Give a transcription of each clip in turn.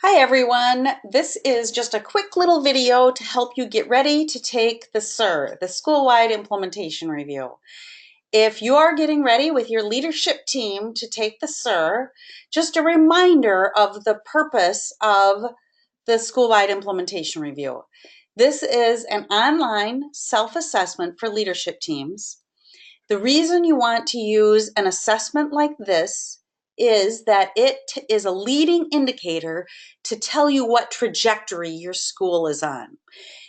Hi everyone, this is just a quick little video to help you get ready to take the SIR, the Schoolwide Implementation Review. If you are getting ready with your leadership team to take the SIR, just a reminder of the purpose of the Schoolwide Implementation Review. This is an online self-assessment for leadership teams. The reason you want to use an assessment like this is that it is a leading indicator to tell you what trajectory your school is on.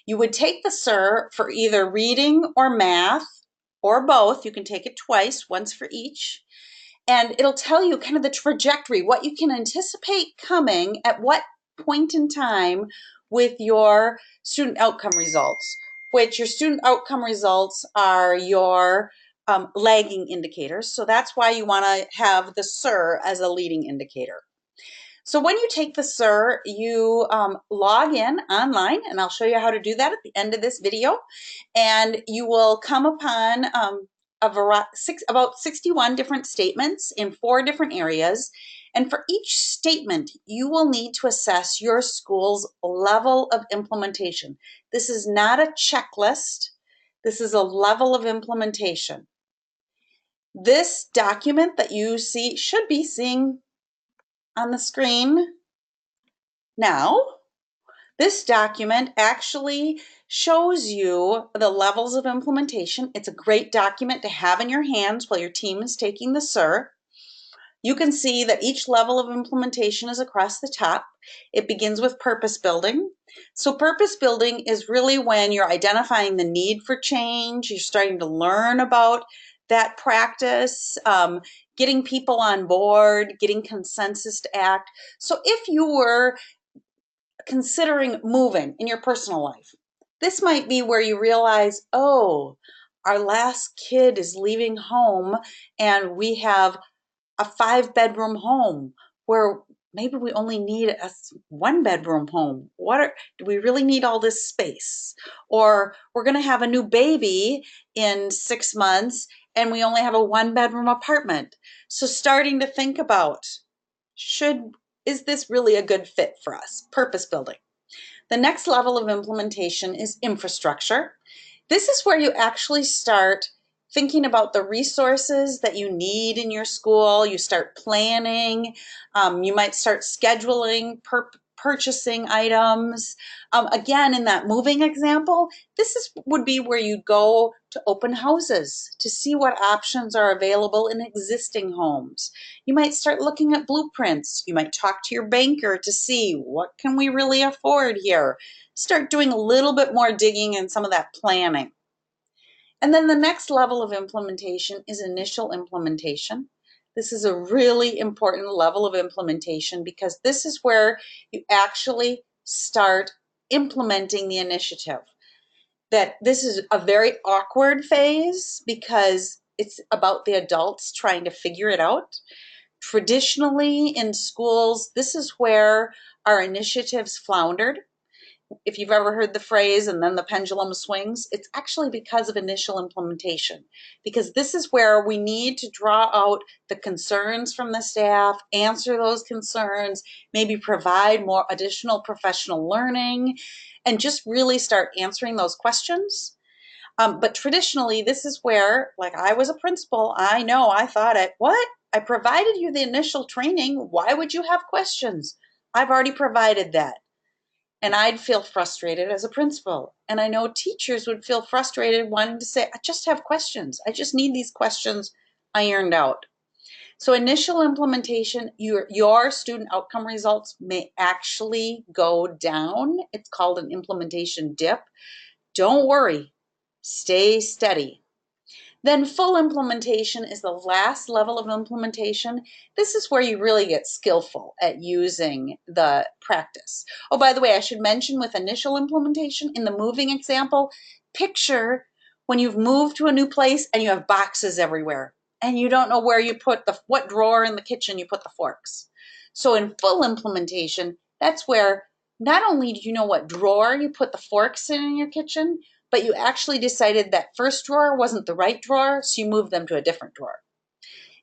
You would take the SIR for either reading or math or both. You can take it twice, once for each, and it'll tell you kind of the trajectory, what you can anticipate coming at what point in time with your student outcome results, which your student outcome results are your lagging indicators. So that's why you want to have the SIR as a leading indicator. So when you take the SIR, you log in online, and I'll show you how to do that at the end of this video. And you will come upon about 61 different statements in 4 different areas. And for each statement, you will need to assess your school's level of implementation. This is not a checklist. This is a level of implementation. This document that you should be seeing on the screen now, this document actually shows you the levels of implementation. It's a great document to have in your hands while your team is taking the SIR. You can see that each level of implementation is across the top. It begins with purpose building. So purpose building is really when you're identifying the need for change, you're starting to learn about that practice, getting people on board, getting consensus to act. So if you were considering moving in your personal life, this might be where you realize, oh, our last kid is leaving home and we have a 5-bedroom home where maybe we only need a 1-bedroom home. Do we really need all this space? Or we're going to have a new baby in 6 months and we only have a 1-bedroom apartment. So starting to think about, is this really a good fit for us? Purpose building. The next level of implementation is infrastructure. This is where you actually start thinking about the resources that you need in your school. You start planning. You might start scheduling, purchasing items. Again, in that moving example, would be where you go to open houses to see what options are available in existing homes. You might start looking at blueprints. You might talk to your banker to see what can we really afford here. Start doing a little bit more digging and some of that planning. And then the next level of implementation is initial implementation. This is a really important level of implementation because this is where you actually start implementing the initiative. That this is a very awkward phase because it's about the adults trying to figure it out. Traditionally in schools, this is where our initiatives floundered. If you've ever heard the phrase, and then the pendulum swings, it's actually because of initial implementation. Because this is where we need to draw out the concerns from the staff, answer those concerns, maybe provide more additional professional learning, and just really start answering those questions. But traditionally, this is where, like I was a principal, I know I thought, what? I provided you the initial training. Why would you have questions? I've already provided that. And I'd feel frustrated as a principal. And I know teachers would feel frustrated wanting to say, I just have questions. I just need these questions ironed out. So initial implementation, your student outcome results may actually go down. It's called an implementation dip. Don't worry, stay steady. Then full implementation is the last level of implementation. This is where you really get skillful at using the practice. Oh, by the way, I should mention with initial implementation, in the moving example, picture when you've moved to a new place and you have boxes everywhere and you don't know where you put what drawer in the kitchen you put the forks. So in full implementation, that's where not only do you know what drawer you put the forks in your kitchen, but you actually decided that first drawer wasn't the right drawer, so you moved them to a different drawer.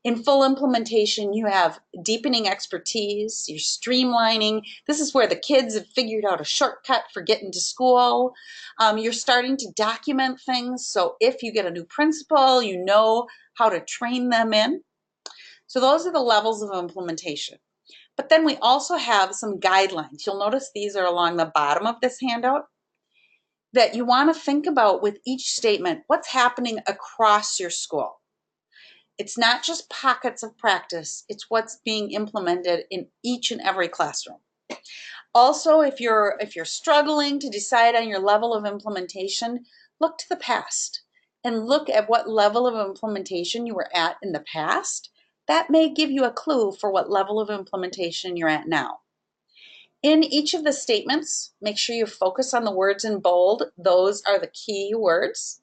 In full implementation, you have deepening expertise, you're streamlining. This is where the kids have figured out a shortcut for getting to school. You're starting to document things, so if you get a new principal, you know how to train them in. So those are the levels of implementation. But then we also have some guidelines. You'll notice these are along the bottom of this handout that you want to think about with each statement. What's happening across your school? It's not just pockets of practice, it's what's being implemented in each and every classroom. Also, if you're struggling to decide on your level of implementation, look to the past and look at what level of implementation you were at in the past. That may give you a clue for what level of implementation you're at now. In each of the statements, make sure you focus on the words in bold. Those are the key words.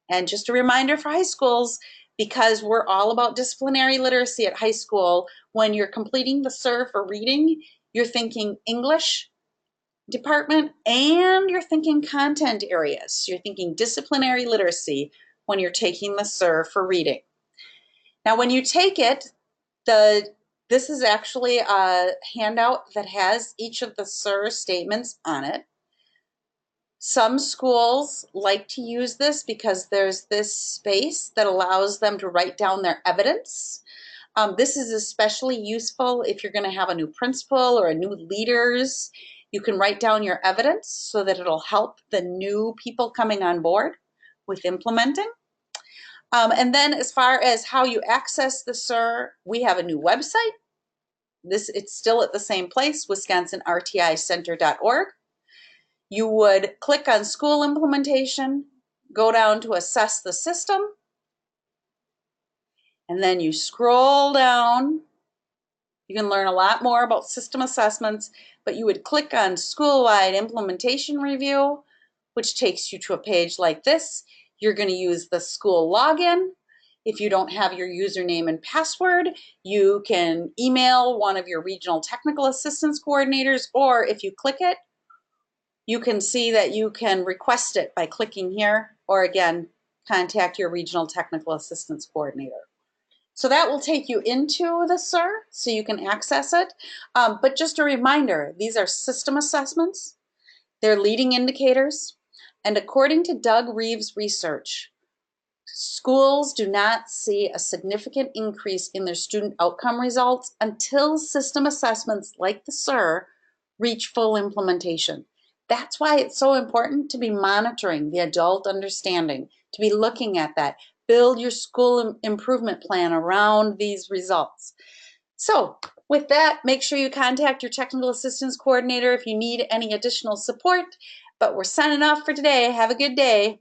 And just a reminder for high schools, because we're all about disciplinary literacy at high school, when you're completing the SIR for reading, you're thinking English department and you're thinking content areas. You're thinking disciplinary literacy when you're taking the SIR for reading. Now, when you take it, this is actually a handout that has each of the SIR statements on it. Some schools like to use this because there's this space that allows them to write down their evidence. This is especially useful if you're going to have a new principal or a new leaders. You can write down your evidence so that it'll help the new people coming on board with implementing. And then as far as how you access the SIR, we have a new website. It's still at the same place, wisconsinrticenter.org. You would click on school implementation, go down to assess the system, and then you scroll down. You can learn a lot more about system assessments, but you would click on Schoolwide Implementation Review, which takes you to a page like this. You're going to use the school login. If you don't have your username and password, you can email one of your regional technical assistance coordinators, or if you click it, you can see that you can request it by clicking here, or again, contact your regional technical assistance coordinator. So that will take you into the SIR so you can access it. But just a reminder, these are system assessments. They're leading indicators. And according to Doug Reeves' research, schools do not see a significant increase in their student outcome results until system assessments like the SIR reach full implementation. That's why it's so important to be monitoring the adult understanding, to be looking at that. Build your school improvement plan around these results. So with that, make sure you contact your technical assistance coordinator if you need any additional support. But we're signing off for today. Have a good day.